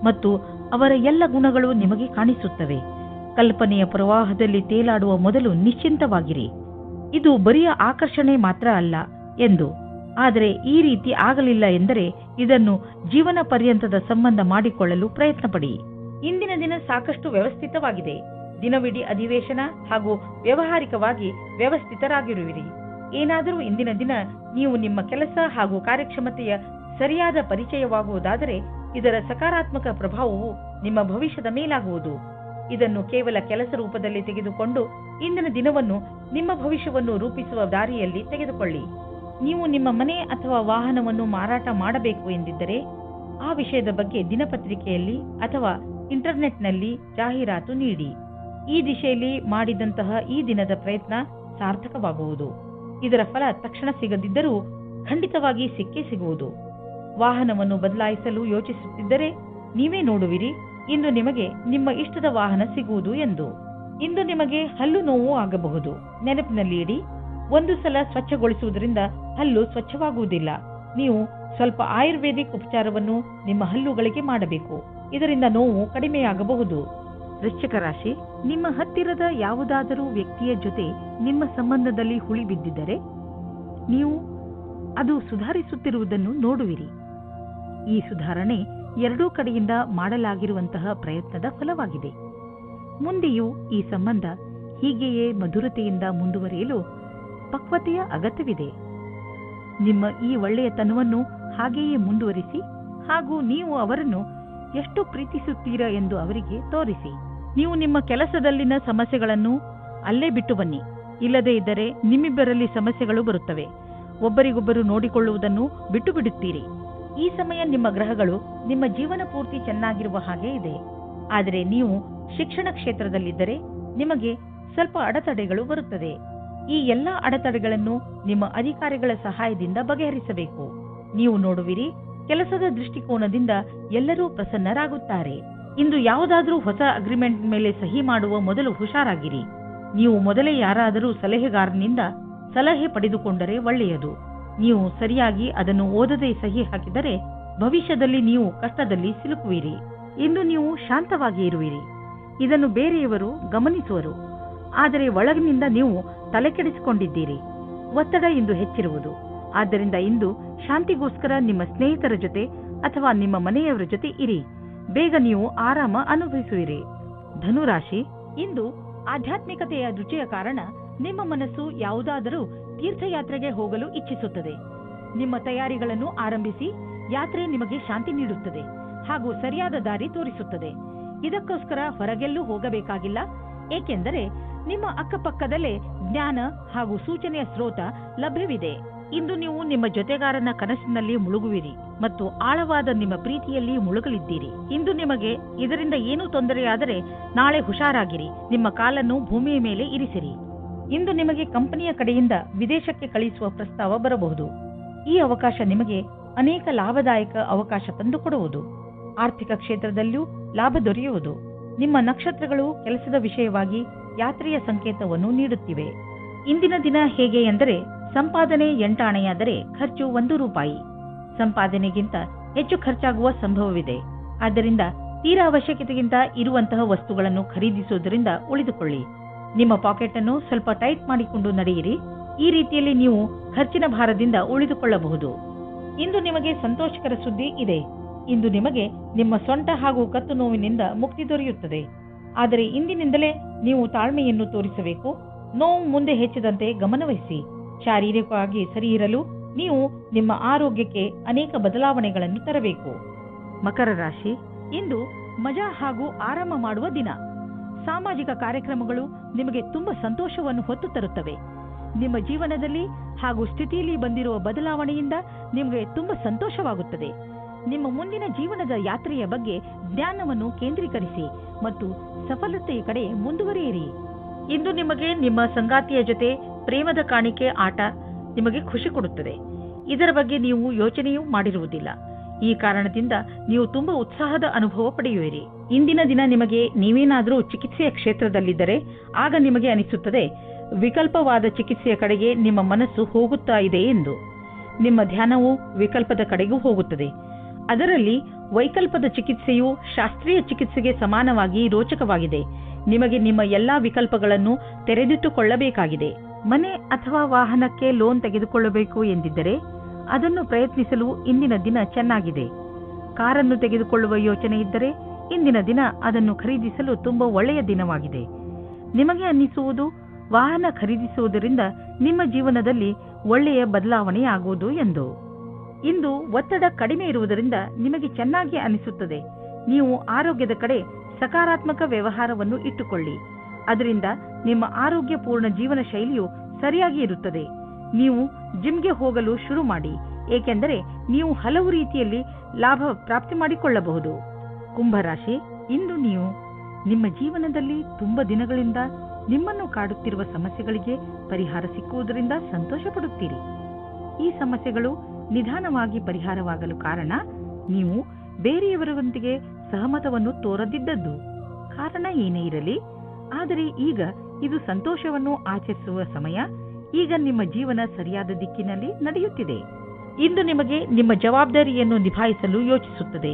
ಮತ್ತು ಅವರ ಎಲ್ಲ ಗುಣಗಳು ನಿಮಗೆ ಕಾಣಿಸುತ್ತವೆ. ಕಲ್ಪನೆಯ ಪ್ರವಾಹದಲ್ಲಿ ತೇಲಾಡುವ ಮೊದಲು ನಿಶ್ಚಿಂತವಾಗಿರಿ. ಇದು ಬರಿಯ ಆಕರ್ಷಣೆ ಮಾತ್ರ ಅಲ್ಲ ಎಂದು. ಆದರೆ ಈ ರೀತಿ ಆಗಲಿಲ್ಲ ಎಂದರೆ ಇದನ್ನು ಜೀವನ ಪರ್ಯಂತದ ಸಂಬಂಧ ಮಾಡಿಕೊಳ್ಳಲು ಪ್ರಯತ್ನ ಪಡಿ. ಇಂದಿನ ದಿನ ಸಾಕಷ್ಟು ವ್ಯವಸ್ಥಿತವಾಗಿದೆ. ದಿನವಿಡೀ ಅಧಿವೇಶನ ಹಾಗೂ ವ್ಯಾವಹಾರಿಕವಾಗಿ ವ್ಯವಸ್ಥಿತರಾಗಿರುವಿರಿ. ಏನಾದರೂ ಇಂದಿನ ದಿನ ನೀವು ನಿಮ್ಮ ಕೆಲಸ ಹಾಗೂ ಕಾರ್ಯಕ್ಷಮತೆಯ ಸರಿಯಾದ ಪರಿಚಯವಾಗುವುದಾದರೆ ಇದರ ಸಕಾರಾತ್ಮಕ ಪ್ರಭಾವವು ನಿಮ್ಮ ಭವಿಷ್ಯದ ಮೇಲಾಗುವುದು. ಇದನ್ನು ಕೇವಲ ಕೆಲಸ ರೂಪದಲ್ಲಿ ತೆಗೆದುಕೊಂಡು ಇಂದಿನ ದಿನವನ್ನು ನಿಮ್ಮ ಭವಿಷ್ಯವನ್ನು ರೂಪಿಸುವ ದಾರಿಯಲ್ಲಿ ತೆಗೆದುಕೊಳ್ಳಿ. ನೀವು ನಿಮ್ಮ ಮನೆ ಅಥವಾ ವಾಹನವನ್ನು ಮಾರಾಟ ಮಾಡಬೇಕು ಎಂದಿದ್ದರೆ ಆ ವಿಷಯದ ಬಗ್ಗೆ ದಿನಪತ್ರಿಕೆಯಲ್ಲಿ ಅಥವಾ ಇಂಟರ್ನೆಟ್ನಲ್ಲಿ ಜಾಹೀರಾತು ನೀಡಿ. ಈ ದಿಶೆಯಲ್ಲಿ ಮಾಡಿದಂತಹ ಈ ದಿನದ ಪ್ರಯತ್ನ ಸಾರ್ಥಕವಾಗುವುದು. ಇದರ ಫಲ ತಕ್ಷಣ ಸಿಗದಿದ್ದರೂ ಖಂಡಿತವಾಗಿ ಸಿಕ್ಕೇ ಸಿಗುವುದು. ವಾಹನವನ್ನು ಬದಲಾಯಿಸಲು ಯೋಚಿಸುತ್ತಿದ್ದರೆ ನೀವೇ ನೋಡುವಿರಿ ಇಂದು ನಿಮಗೆ ನಿಮ್ಮ ಇಷ್ಟದ ವಾಹನ ಸಿಗುವುದು ಎಂದು. ಇಂದು ನಿಮಗೆ ಹಲ್ಲು ನೋವು ಆಗಬಹುದು. ನೆನಪಿನಲ್ಲಿ ಇಡಿ, ಒಂದು ಸಲ ಸ್ವಚ್ಛಗೊಳಿಸುವುದರಿಂದ ಹಲ್ಲು ಸ್ವಚ್ಛವಾಗುವುದಿಲ್ಲ. ನೀವು ಸ್ವಲ್ಪ ಆಯುರ್ವೇದಿಕ್ ಉಪಚಾರವನ್ನು ನಿಮ್ಮ ಹಲ್ಲುಗಳಿಗೆ ಮಾಡಬೇಕು. ಇದರಿಂದ ನೋವು ಕಡಿಮೆಯಾಗಬಹುದು. ವೃಶ್ಚಿಕ ರಾಶಿ, ನಿಮ್ಮ ಹತ್ತಿರದ ಯಾವುದಾದರೂ ವ್ಯಕ್ತಿಯ ಜೊತೆ ನಿಮ್ಮ ಸಂಬಂಧದಲ್ಲಿ ಹುಳಿ ಬಿದ್ದಿದ್ದರೆ ನೀವು ಅದು ಸುಧಾರಿಸುತ್ತಿರುವುದನ್ನು ನೋಡುವಿರಿ. ಈ ಸುಧಾರಣೆ ಎರಡೂ ಕಡೆಯಿಂದ ಮಾಡಲಾಗಿರುವಂತಹ ಪ್ರಯತ್ನದ ಫಲವಾಗಿದೆ. ಮುಂದೆಯೂ ಈ ಸಂಬಂಧ ಹೀಗೆಯೇ ಮಧುರತೆಯಿಂದ ಮುಂದುವರಿಯಲು ಪಕ್ವತೆಯ ಅಗತ್ಯವಿದೆ. ನಿಮ್ಮ ಈ ಒಳ್ಳೆಯತನವನ್ನು ಹಾಗೆಯೇ ಮುಂದುವರಿಸಿ ಹಾಗೂ ನೀವು ಅವರನ್ನು ಎಷ್ಟು ಪ್ರೀತಿಸುತ್ತೀರಾ ಎಂದು ಅವರಿಗೆ ತೋರಿಸಿ. ನೀವು ನಿಮ್ಮ ಕೆಲಸದಲ್ಲಿನ ಸಮಸ್ಯೆಗಳನ್ನು ಅಲ್ಲೇ ಬಿಟ್ಟು ಬನ್ನಿ. ಇಲ್ಲದೇ ಇದ್ದರೆ ನಿಮ್ಮಿಬ್ಬರಲ್ಲಿ ಸಮಸ್ಯೆಗಳು ಬರುತ್ತವೆ. ಒಬ್ಬರಿಗೊಬ್ಬರು ನೋಡಿಕೊಳ್ಳುವುದನ್ನು ಬಿಟ್ಟು ಬಿಡುತ್ತೀರಿ. ಈ ಸಮಯ ನಿಮ್ಮ ಗ್ರಹಗಳು ನಿಮ್ಮ ಜೀವನ ಪೂರ್ತಿ ಚೆನ್ನಾಗಿರುವ ಹಾಗೆ ಇದೆ. ಆದರೆ ನೀವು ಶಿಕ್ಷಣ ಕ್ಷೇತ್ರದಲ್ಲಿದ್ದರೆ ನಿಮಗೆ ಸ್ವಲ್ಪ ಅಡೆತಡೆಗಳು ಬರುತ್ತದೆ. ಈ ಎಲ್ಲಾ ಅಡೆತಡೆಗಳನ್ನು ನಿಮ್ಮ ಅಧಿಕಾರಿಗಳ ಸಹಾಯದಿಂದ ಬಗೆಹರಿಸಬೇಕು. ನೀವು ನೋಡುವಿರಿ, ಕೆಲಸದ ದೃಷ್ಟಿಕೋನದಿಂದ ಎಲ್ಲರೂ ಪ್ರಸನ್ನರಾಗುತ್ತಾರೆ. ಇಂದು ಯಾವುದಾದರೂ ಹೊಸ ಅಗ್ರಿಮೆಂಟ್ ಮೇಲೆ ಸಹಿ ಮಾಡುವ ಮೊದಲು ಹುಷಾರಾಗಿರಿ. ನೀವು ಮೊದಲೇ ಯಾರಾದರೂ ಸಲಹೆಗಾರನಿಂದ ಸಲಹೆ ಪಡೆದುಕೊಂಡರೆ ಒಳ್ಳೆಯದು. ನೀವು ಸರಿಯಾಗಿ ಅದನ್ನು ಓದದೆ ಸಹಿ ಹಾಕಿದರೆ ಭವಿಷ್ಯದಲ್ಲಿ ನೀವು ಕಷ್ಟದಲ್ಲಿ ಸಿಲುಕುವಿರಿ. ಇಂದು ನೀವು ಶಾಂತವಾಗಿ ಇರುವಿರಿ. ಇದನ್ನು ಬೇರೆಯವರು ಗಮನಿಸುವರು. ಆದರೆ ಒಳಗಿನಿಂದ ನೀವು ತಲೆಕೆಡಿಸಿಕೊಂಡಿದ್ದೀರಿ. ಒತ್ತಡ ಇಂದು ಹೆಚ್ಚಿರುವುದು. ಆದ್ದರಿಂದ ಇಂದು ಶಾಂತಿಗೋಸ್ಕರ ನಿಮ್ಮ ಸ್ನೇಹಿತರ ಜೊತೆ ಅಥವಾ ನಿಮ್ಮ ಮನೆಯವರ ಜೊತೆ ಇರಿ. ಬೇಗ ನೀವು ಆರಾಮ ಅನುಭವಿಸುವಿರಿ. ಧನುರಾಶಿ, ಇಂದು ಆಧ್ಯಾತ್ಮಿಕತೆಯ ರುಚಿಯ ಕಾರಣ ನಿಮ್ಮ ಮನಸ್ಸು ಯಾವುದಾದರೂ ತೀರ್ಥಯಾತ್ರೆಗೆ ಹೋಗಲು ಇಚ್ಛಿಸುತ್ತದೆ. ನಿಮ್ಮ ತಯಾರಿಗಳನ್ನು ಆರಂಭಿಸಿ. ಯಾತ್ರೆ ನಿಮಗೆ ಶಾಂತಿ ನೀಡುತ್ತದೆ ಹಾಗೂ ಸರಿಯಾದ ದಾರಿ ತೋರಿಸುತ್ತದೆ. ಇದಕ್ಕೋಸ್ಕರ ಹೊರಗೆಲ್ಲೂ ಹೋಗಬೇಕಾಗಿಲ್ಲ, ಏಕೆಂದರೆ ನಿಮ್ಮ ಅಕ್ಕಪಕ್ಕದಲ್ಲೇ ಜ್ಞಾನ ಹಾಗೂ ಸೂಚನೆಯ ಸ್ರೋತ ಲಭ್ಯವಿದೆ. ಇಂದು ನೀವು ನಿಮ್ಮ ಜೊತೆಗಾರನ ಕನಸಿನಲ್ಲಿ ಮುಳುಗುವಿರಿ ಮತ್ತು ಆಳವಾದ ನಿಮ್ಮ ಪ್ರೀತಿಯಲ್ಲಿ ಮುಳುಗಲಿದ್ದೀರಿ. ಇಂದು ನಿಮಗೆ ಇದರಿಂದ ಏನೂ ತೊಂದರೆಯಾದರೆ ನಾಳೆ ಹುಷಾರಾಗಿರಿ. ನಿಮ್ಮ ಕಾಲನ್ನು ಭೂಮಿಯ ಮೇಲೆ ಇರಿಸಿರಿ. ಇಂದು ನಿಮಗೆ ಕಂಪನಿಯ ಕಡೆಯಿಂದ ವಿದೇಶಕ್ಕೆ ಕಳಿಸುವ ಪ್ರಸ್ತಾವ ಬರಬಹುದು. ಈ ಅವಕಾಶ ನಿಮಗೆ ಅನೇಕ ಲಾಭದಾಯಕ ಅವಕಾಶ ತಂದುಕೊಡುವುದು. ಆರ್ಥಿಕ ಕ್ಷೇತ್ರದಲ್ಲೂ ಲಾಭ ದೊರೆಯುವುದು. ನಿಮ್ಮ ನಕ್ಷತ್ರಗಳು ಕೆಲಸದ ವಿಷಯವಾಗಿ ಯಾತ್ರೆಯ ಸಂಕೇತವನ್ನು ನೀಡುತ್ತಿವೆ. ಇಂದಿನ ದಿನ ಹೇಗೆ ಎಂದರೆ, ಸಂಪಾದನೆ 8 ಆಣೆಯಾದರೆ ಖರ್ಚು 1 ರೂಪಾಯಿ. ಸಂಪಾದನೆಗಿಂತ ಹೆಚ್ಚು ಖರ್ಚಾಗುವ ಸಂಭವವಿದೆ. ಆದ್ದರಿಂದ ತೀರಾ ಅವಶ್ಯಕತೆಗಿಂತ ಇರುವಂತಹ ವಸ್ತುಗಳನ್ನು ಖರೀದಿಸುವುದರಿಂದ ಉಳಿದುಕೊಳ್ಳಿ. ನಿಮ್ಮ ಪಾಕೆಟ್ ಅನ್ನು ಸ್ವಲ್ಪ ಟೈಟ್ ಮಾಡಿಕೊಂಡು ನಡೆಯಿರಿ. ಈ ರೀತಿಯಲ್ಲಿ ನೀವು ಖರ್ಚಿನ ಭಾರದಿಂದ ಉಳಿದುಕೊಳ್ಳಬಹುದು. ಇಂದು ನಿಮಗೆ ಸಂತೋಷಕರ ಸುದ್ದಿ ಇದೆ. ಇಂದು ನಿಮಗೆ ನಿಮ್ಮ ಸೊಂಟ ಹಾಗೂ ಕತ್ತು ನೋವಿನಿಂದ ಮುಕ್ತಿ ದೊರೆಯುತ್ತದೆ. ಆದರೆ ಇಂದಿನಿಂದಲೇ ನೀವು ತಾಳ್ಮೆಯನ್ನು ತೋರಿಸಬೇಕು. ನೋವು ಮುಂದೆ ಹೆಚ್ಚಿದಂತೆ ಗಮನವಹಿಸಿ. ಶಾರೀರಿಕವಾಗಿ ಸರಿ ಇರಲು ನೀವು ನಿಮ್ಮ ಆರೋಗ್ಯಕ್ಕೆ ಅನೇಕ ಬದಲಾವಣೆಗಳನ್ನು ತರಬೇಕು. ಮಕರ ರಾಶಿ, ಇಂದು ಮಜಾ ಹಾಗೂ ಆರಾಮ ಮಾಡುವ ದಿನ. ಸಾಮಾಜಿಕ ಕಾರ್ಯಕ್ರಮಗಳು ನಿಮಗೆ ತುಂಬಾ ಸಂತೋಷವನ್ನು ಹೊತ್ತು ತರುತ್ತವೆ. ನಿಮ್ಮ ಜೀವನದಲ್ಲಿ ಹಾಗೂ ಸ್ಥಿತಿಯಲ್ಲಿ ಬಂದಿರುವ ಬದಲಾವಣೆಯಿಂದ ನಿಮಗೆ ತುಂಬಾ ಸಂತೋಷವಾಗುತ್ತದೆ. ನಿಮ್ಮ ಮುಂದಿನ ಜೀವನದ ಯಾತ್ರೆಯ ಬಗ್ಗೆ ಜ್ಞಾನವನ್ನು ಕೇಂದ್ರೀಕರಿಸಿ ಮತ್ತು ಸಫಲತೆಯ ಕಡೆ ಮುಂದುವರಿಯಿರಿ. ಇಂದು ನಿಮಗೆ ನಿಮ್ಮ ಸಂಗಾತಿಯ ಜೊತೆ ಪ್ರೇಮದ ಕಾಣಿಕೆ ಆಟ ನಿಮಗೆ ಖುಷಿ ಕೊಡುತ್ತದೆ. ಇದರ ಬಗ್ಗೆ ನೀವು ಯೋಚನೆಯೂ ಮಾಡಿರುವುದಿಲ್ಲ. ಈ ಕಾರಣದಿಂದ ನೀವು ತುಂಬಾ ಉತ್ಸಾಹದ ಅನುಭವ ಪಡೆಯುವಿರಿ. ಇಂದಿನ ದಿನ ನಿಮಗೆ ನೀವೇನಾದರೂ ಚಿಕಿತ್ಸೆಯ ಕ್ಷೇತ್ರದಲ್ಲಿದ್ದರೆ ಆಗ ನಿಮಗೆ ಅನಿಸುತ್ತದೆ ವಿಕಲ್ಪವಾದ ಚಿಕಿತ್ಸೆಯ ಕಡೆಗೆ ನಿಮ್ಮ ಮನಸ್ಸು ಹೋಗುತ್ತಾ ಇದೆ ಎಂದು. ನಿಮ್ಮ ಧ್ಯಾನವು ವಿಕಲ್ಪದ ಕಡೆಗೂ ಹೋಗುತ್ತದೆ. ಅದರಲ್ಲಿ ವೈಕಲ್ಪದ ಚಿಕಿತ್ಸೆಯು ಶಾಸ್ತ್ರೀಯ ಚಿಕಿತ್ಸೆಗೆ ಸಮಾನವಾಗಿ ರೋಚಕವಾಗಿದೆ. ನಿಮಗೆ ನಿಮ್ಮ ಎಲ್ಲಾ ವಿಕಲ್ಪಗಳನ್ನು ತೆರೆದಿಟ್ಟುಕೊಳ್ಳಬೇಕಾಗಿದೆ. ಮನೆ ಅಥವಾ ವಾಹನಕ್ಕೆ ಲೋನ್ ತೆಗೆದುಕೊಳ್ಳಬೇಕು ಎಂದಿದ್ದರೆ ಅದನ್ನು ಪ್ರಯತ್ನಿಸಲು ಇಂದಿನ ದಿನ ಚೆನ್ನಾಗಿದೆ. ಕಾರನ್ನು ತೆಗೆದುಕೊಳ್ಳುವ ಯೋಚನೆ ಇದ್ದರೆ ಇಂದಿನ ದಿನ ಅದನ್ನು ಖರೀದಿಸಲು ತುಂಬಾ ಒಳ್ಳೆಯ ದಿನವಾಗಿದೆ. ನಿಮಗೆ ಅನ್ನಿಸುವುದು ವಾಹನ ಖರೀದಿಸುವುದರಿಂದ ನಿಮ್ಮ ಜೀವನದಲ್ಲಿ ಒಳ್ಳೆಯ ಬದಲಾವಣೆ ಆಗುವುದು ಎಂದು. ಇಂದು ಒತ್ತಡ ಕಡಿಮೆ ಇರುವುದರಿಂದ ನಿಮಗೆ ಚೆನ್ನಾಗಿ ಅನಿಸುತ್ತದೆ. ನೀವು ಆರೋಗ್ಯದ ಕಡೆ ಸಕಾರಾತ್ಮಕ ವ್ಯವಹಾರವನ್ನು ಇಟ್ಟುಕೊಳ್ಳಿ. ಅದರಿಂದ ನಿಮ್ಮ ಆರೋಗ್ಯಪೂರ್ಣ ಜೀವನ ಶೈಲಿಯು ಸರಿಯಾಗಿ ಇರುತ್ತದೆ. ನೀವು ಜಿಮ್ಗೆ ಹೋಗಲು ಶುರು ಮಾಡಿ, ಏಕೆಂದರೆ ನೀವು ಹಲವು ರೀತಿಯಲ್ಲಿ ಲಾಭ ಪ್ರಾಪ್ತಿ ಮಾಡಿಕೊಳ್ಳಬಹುದು. ಕುಂಭರಾಶಿ, ಇಂದು ನೀವು ನಿಮ್ಮ ಜೀವನದಲ್ಲಿ ತುಂಬಾ ದಿನಗಳಿಂದ ನಿಮ್ಮನ್ನು ಕಾಡುತ್ತಿರುವ ಸಮಸ್ಯೆಗಳಿಗೆ ಪರಿಹಾರ ಸಿಕ್ಕುವುದರಿಂದ ಸಂತೋಷ ಪಡುತ್ತೀರಿ. ಈ ಸಮಸ್ಯೆಗಳು ನಿಧಾನವಾಗಿ ಪರಿಹಾರವಾಗಲು ಕಾರಣ ನೀವು ಬೇರೆಯವರೊಂದಿಗೆ ಸಹಮತವನ್ನು ತೋರದಿದ್ದದ್ದು. ಕಾರಣ ಏನೇ ಇರಲಿ, ಆದರೆ ಈಗ ಇದು ಸಂತೋಷವನ್ನು ಆಚರಿಸುವ ಸಮಯ. ಈಗ ನಿಮ್ಮ ಜೀವನ ಸರಿಯಾದ ದಿಕ್ಕಿನಲ್ಲಿ ನಡೆಯುತ್ತಿದೆ. ಇಂದು ನಿಮಗೆ ನಿಮ್ಮ ಜವಾಬ್ದಾರಿಯನ್ನು ನಿಭಾಯಿಸಲು ಯೋಚಿಸುತ್ತದೆ.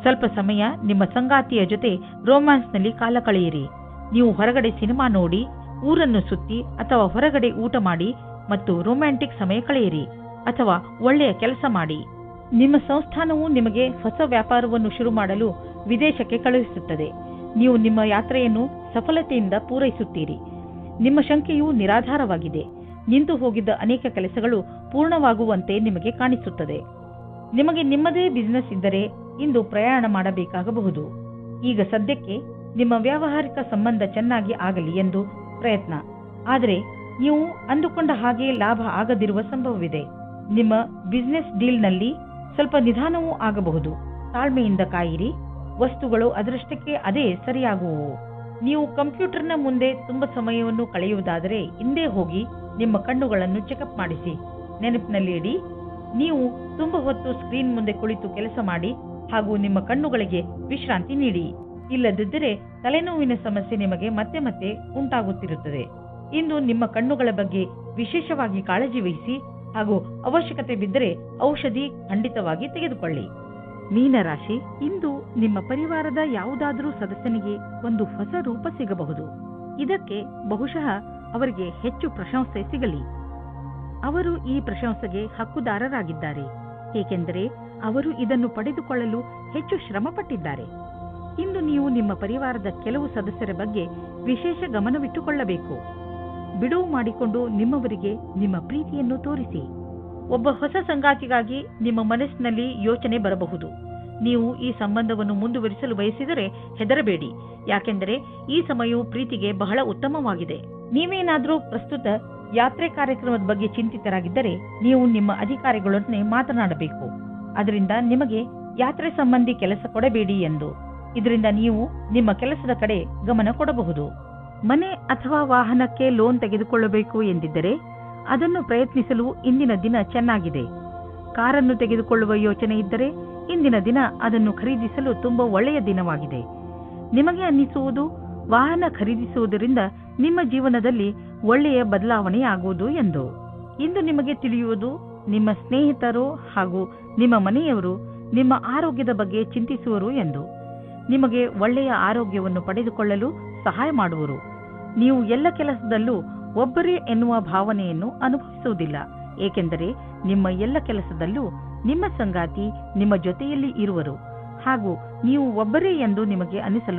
ಸ್ವಲ್ಪ ಸಮಯ ನಿಮ್ಮ ಸಂಗಾತಿಯ ಜೊತೆ ರೋಮ್ಯಾನ್ಸ್ನಲ್ಲಿ ಕಾಲ ಕಳೆಯಿರಿ. ನೀವು ಹೊರಗಡೆ ಸಿನಿಮಾ ನೋಡಿ, ಊರನ್ನು ಸುತ್ತಿ ಅಥವಾ ಹೊರಗಡೆ ಊಟ ಮಾಡಿ ಮತ್ತು ರೊಮ್ಯಾಂಟಿಕ್ ಸಮಯ ಕಳೆಯಿರಿ ಅಥವಾ ಒಳ್ಳೆಯ ಕೆಲಸ ಮಾಡಿ. ನಿಮ್ಮ ಸಂಸ್ಥಾನವು ನಿಮಗೆ ಹೊಸ ವ್ಯಾಪಾರವನ್ನು ಶುರು ಮಾಡಲು ವಿದೇಶಕ್ಕೆ ಕಳುಹಿಸುತ್ತದೆ. ನೀವು ನಿಮ್ಮ ಯಾತ್ರೆಯನ್ನು ಸಫಲತೆಯಿಂದ ಪೂರೈಸುತ್ತೀರಿ. ನಿಮ್ಮ ಶಂಕೆಯು ನಿರಾಧಾರವಾಗಿದೆ. ನಿಂತು ಹೋಗಿದ್ದ ಅನೇಕ ಕೆಲಸಗಳು ಪೂರ್ಣವಾಗುವಂತೆ ನಿಮಗೆ ಕಾಣಿಸುತ್ತದೆ. ನಿಮಗೆ ನಿಮ್ಮದೇ ಬಿಸಿನೆಸ್ ಇದ್ದರೆ ಇಂದು ಪ್ರಯಾಣ ಮಾಡಬೇಕಾಗಬಹುದು. ಈಗ ಸದ್ಯಕ್ಕೆ ನಿಮ್ಮ ವ್ಯಾವಹಾರಿಕ ಸಂಬಂಧ ಚೆನ್ನಾಗಿ ಆಗಲಿ ಎಂದು ಪ್ರಯತ್ನ. ಆದರೆ ನೀವು ಅಂದುಕೊಂಡ ಹಾಗೆ ಲಾಭ ಆಗದಿರುವ ಸಂಭವವಿದೆ. ನಿಮ್ಮ ಬಿಸಿನೆಸ್ ಡೀಲ್ನಲ್ಲಿ ಸ್ವಲ್ಪ ನಿಧಾನವೂ ಆಗಬಹುದು. ತಾಳ್ಮೆಯಿಂದ ಕಾಯಿರಿ. ವಸ್ತುಗಳು ಅದರಷ್ಟಕ್ಕೆ ಅದೇ ಸರಿಯಾಗುವವು. ನೀವು ಕಂಪ್ಯೂಟರ್ನ ಮುಂದೆ ತುಂಬಾ ಸಮಯವನ್ನು ಕಳೆಯುವುದಾದರೆ ಹಿಂದೆ ಹೋಗಿ ನಿಮ್ಮ ಕಣ್ಣುಗಳನ್ನು ಚೆಕಪ್ ಮಾಡಿಸಿ. ನೆನಪಿನಲ್ಲಿ ಇಡಿ, ನೀವು ತುಂಬಾ ಹೊತ್ತು ಸ್ಕ್ರೀನ್ ಮುಂದೆ ಕುಳಿತು ಕೆಲಸ ಮಾಡಿ ಹಾಗೂ ನಿಮ್ಮ ಕಣ್ಣುಗಳಿಗೆ ವಿಶ್ರಾಂತಿ ನೀಡಿ. ಇಲ್ಲದಿದ್ದರೆ ತಲೆನೋವಿನ ಸಮಸ್ಯೆ ನಿಮಗೆ ಮತ್ತೆ ಮತ್ತೆ ಉಂಟಾಗುತ್ತಿರುತ್ತದೆ. ಇಂದು ನಿಮ್ಮ ಕಣ್ಣುಗಳ ಬಗ್ಗೆ ವಿಶೇಷವಾಗಿ ಕಾಳಜಿ ವಹಿಸಿ ಹಾಗೂ ಅವಶ್ಯಕತೆ ಬಿದ್ದರೆ ಔಷಧಿ ಖಂಡಿತವಾಗಿ ತೆಗೆದುಕೊಳ್ಳಿ. ಮೀನರಾಶಿ, ಇಂದು ನಿಮ್ಮ ಪರಿವಾರದ ಯಾವುದಾದರೂ ಸದಸ್ಯನಿಗೆ ಒಂದು ಹೊಸ ರೂಪ ಸಿಗಬಹುದು. ಇದಕ್ಕೆ ಬಹುಶಃ ಅವರಿಗೆ ಹೆಚ್ಚು ಪ್ರಶಂಸೆ ಸಿಗಲಿ. ಅವರು ಈ ಪ್ರಶಂಸೆಗೆ ಹಕ್ಕುದಾರರಾಗಿದ್ದಾರೆ, ಏಕೆಂದರೆ ಅವರು ಇದನ್ನು ಪಡೆದುಕೊಳ್ಳಲು ಹೆಚ್ಚು ಶ್ರಮಪಟ್ಟಿದ್ದಾರೆ. ಇಂದು ನೀವು ನಿಮ್ಮ ಪರಿವಾರದ ಕೆಲವು ಸದಸ್ಯರ ಬಗ್ಗೆ ವಿಶೇಷ ಗಮನವಿಟ್ಟುಕೊಳ್ಳಬೇಕು. ಬಿಡುವು ಮಾಡಿಕೊಂಡು ನಿಮ್ಮವರಿಗೆ ನಿಮ್ಮ ಪ್ರೀತಿಯನ್ನು ತೋರಿಸಿ. ಒಬ್ಬ ಹೊಸ ಸಂಗಾತಿಗಾಗಿ ನಿಮ್ಮ ಮನಸ್ಸಿನಲ್ಲಿ ಯೋಚನೆ ಬರಬಹುದು. ನೀವು ಈ ಸಂಬಂಧವನ್ನು ಮುಂದುವರಿಸಲು ಬಯಸಿದರೆ ಹೆದರಬೇಡಿ, ಯಾಕೆಂದರೆ ಈ ಸಮಯವು ಪ್ರೀತಿಗೆ ಬಹಳ ಉತ್ತಮವಾಗಿದೆ. ನೀವೇನಾದರೂ ಪ್ರಸ್ತುತ ಯಾತ್ರೆ ಕಾರ್ಯಕ್ರಮದ ಬಗ್ಗೆ ಚಿಂತಿತರಾಗಿದ್ದರೆ ನೀವು ನಿಮ್ಮ ಅಧಿಕಾರಿಗಳೊಡನೆ ಮಾತನಾಡಬೇಕು. ಅದರಿಂದ ನಿಮಗೆ ಯಾತ್ರೆ ಸಂಬಂಧಿ ಕೆಲಸ ಕೊಡಬೇಡಿ ಎಂದು. ಇದರಿಂದ ನೀವು ನಿಮ್ಮ ಕೆಲಸದ ಕಡೆ ಗಮನ ಕೊಡಬಹುದು. ಮನೆ ಅಥವಾ ವಾಹನಕ್ಕೆ ಲೋನ್ ತೆಗೆದುಕೊಳ್ಳಬೇಕು ಎಂದಿದ್ದರೆ ಅದನ್ನು ಪ್ರಯತ್ನಿಸಲು ಇಂದಿನ ದಿನ ಚೆನ್ನಾಗಿದೆ. ಕಾರನ್ನು ತೆಗೆದುಕೊಳ್ಳುವ ಯೋಚನೆ ಇದ್ದರೆ ಇಂದಿನ ದಿನ ಅದನ್ನು ಖರೀದಿಸಲು ತುಂಬಾ ಒಳ್ಳೆಯ ದಿನವಾಗಿದೆ. ನಿಮಗೆ ಅನ್ನಿಸುವುದು ವಾಹನ ಖರೀದಿಸುವುದರಿಂದ ನಿಮ್ಮ ಜೀವನದಲ್ಲಿ ಒಳ್ಳೆಯ ಬದಲಾವಣೆ ಆಗುವುದು ಎಂದು. ಇಂದು ನಿಮಗೆ ತಿಳಿಯುವುದು ನಿಮ್ಮ ಸ್ನೇಹಿತರು ಹಾಗೂ ನಿಮ್ಮ ಮನೆಯವರು ನಿಮ್ಮ ಆರೋಗ್ಯದ ಬಗ್ಗೆ ಚಿಂತಿಸುವರು ಎಂದು. ನಿಮಗೆ ಒಳ್ಳೆಯ ಆರೋಗ್ಯವನ್ನು ಪಡೆದುಕೊಳ್ಳಲು ಸಹಾಯ ಮಾಡುವರು. ನೀವು ಎಲ್ಲ ಕೆಲಸದಲ್ಲೂ ಒಬ್ಬರೇ ಎನ್ನುವ ಭಾವನೆಯನ್ನು ಅನುಭವಿಸುವುದಿಲ್ಲ, ಏಕೆಂದರೆ ನಿಮ್ಮ ಎಲ್ಲ ಕೆಲಸದಲ್ಲೂ ನಿಮ್ಮ ಸಂಗಾತಿ ನಿಮ್ಮ ಜೊತೆಯಲ್ಲಿ ಇರುವರು ಹಾಗೂ ನೀವು ಒಬ್ಬರೇ ಎಂದು ನಿಮಗೆ ಅನಿಸಲು